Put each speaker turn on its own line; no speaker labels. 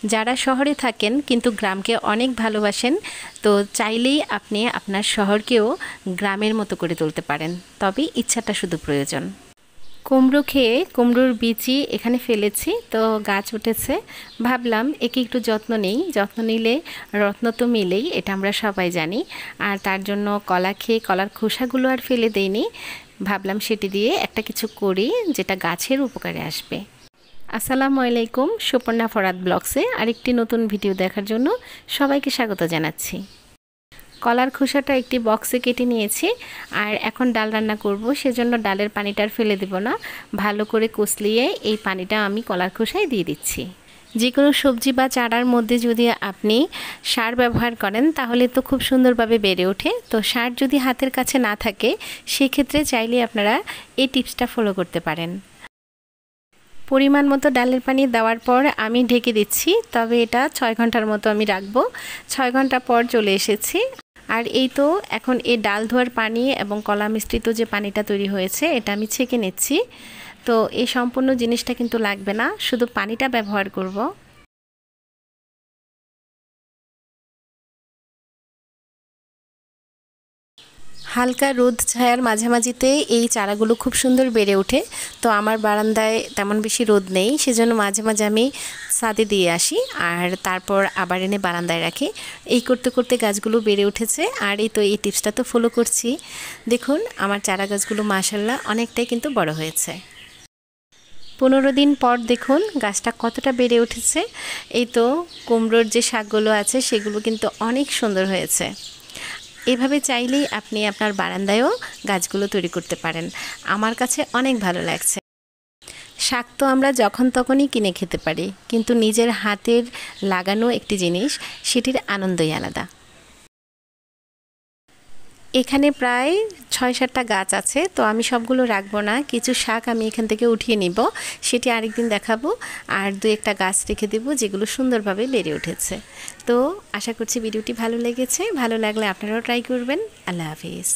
যারা শহরে থাকেন কিন্তু গ্রামকে অনেক ভালোবাসেন, তো চাইলেই আপনি আপনার শহরকেও গ্রামের মতো করে তুলতে পারেন, তবে ইচ্ছাটা শুধু প্রয়োজন। কুমড়ো খেয়ে কুমড়োর বীজই এখানে ফেলেছি, তো গাছ উঠেছে। ভাবলাম একে একটু যত্ন নেই, যত্ন নিলে রত্ন তো মেলেই, এটা আমরা সবাই জানি। আর তার জন্য কলা খেয়ে কলার খোসাগুলো আর ফেলে দেইনি, ভাবলাম সেটি দিয়ে একটা কিছু করি যেটা গাছের উপকারে আসবে। আসসালামু আলাইকুম, সুপর্ণা ফরাদ ব্লগসে আরেকটি নতুন ভিডিও দেখার জন্য সবাইকে স্বাগত জানাচ্ছি। কলার খোসাটা একটি বক্সে কেটে নিয়েছি, আর এখন ডাল রান্না করব, সেজন্য ডালের পানিটা আর ফেলে দেব না, ভালো করে কষলিয়ে এই পানিটা আমি কলার খোসায় দিয়ে দিচ্ছি। যে কোনো সবজি বা চারার মধ্যে যদি আপনি সার ব্যবহার করেন তাহলে তো খুব সুন্দরভাবে বেড়ে ওঠে। তো সার যদি হাতের কাছে না থাকে সেক্ষেত্রে চাইলে আপনারা এই টিপসটা ফলো করতে পারেন। পরিমাণ মতো ডালের পানি দেওয়ার পর আমি ঢেকে দিচ্ছি, তবে এটা 6 ঘন্টার মতো আমি রাখবো। 6 ঘন্টা পর চলে এসেছি, আর এই তো এখন এই ডাল ধোয়ার পানি এবং কলা মিশ্রিত যে পানিটা তৈরি হয়েছে এটা আমি ছেঁকে নিচ্ছি। তো এই সম্পূর্ণ জিনিসটা কিন্তু লাগবে না, শুধু পানিটা ব্যবহার করব। হালকা রোদ ছায়ার মাঝামাঝিতে এই চারাগুলো খুব সুন্দর বেড়ে ওঠে। তো আমার বারান্দায় তেমন বেশি রোদ নেই, সেজন্য মাঝে মাঝে আমি ছাদে দিয়ে আসি আর তারপর আবার এনে বারান্দায় রাখি। এই করতে করতে গাছগুলো বেড়ে উঠেছে, আর এই তো এই টিপসটা তো ফলো করছি। দেখুন আমার চারা গাছগুলো মাশাআল্লাহ অনেকটাই কিন্তু বড় হয়েছে। 15 দিন পর দেখুন গাছটা কতটা বেড়ে উঠেছে। এই তো কুমড়োর যে শাকগুলো আছে সেগুলো কিন্তু অনেক সুন্দর হয়েছে। এভাবে চাইলেই আপনি আপনার বারান্দায়ও গাছগুলো তৈরি করতে পারেন। আমার কাছে অনেক ভালো লাগছে। শাক তো আমরা যখন তখনই কিনে খেতে পারি, কিন্তু নিজের হাতের লাগানো একটি জিনিস, সেটির আনন্দই আলাদা। এখানে প্রায় 6-7টা গাছ আছে, তো আমি সবগুলো রাখবো না, কিছু শাক আমি এখান থেকে উঠিয়ে নিব, সেটি আরেকদিন দেখাবো। আর 2-1টা গাছ রেখে দেব যেগুলো সুন্দরভাবে বেড়ে উঠেছে। তো আশা করছি ভিডিওটি ভালো লেগেছে, ভালো লাগলে আপনারাও ট্রাই করবেন। আল্লাহ হাফিজ।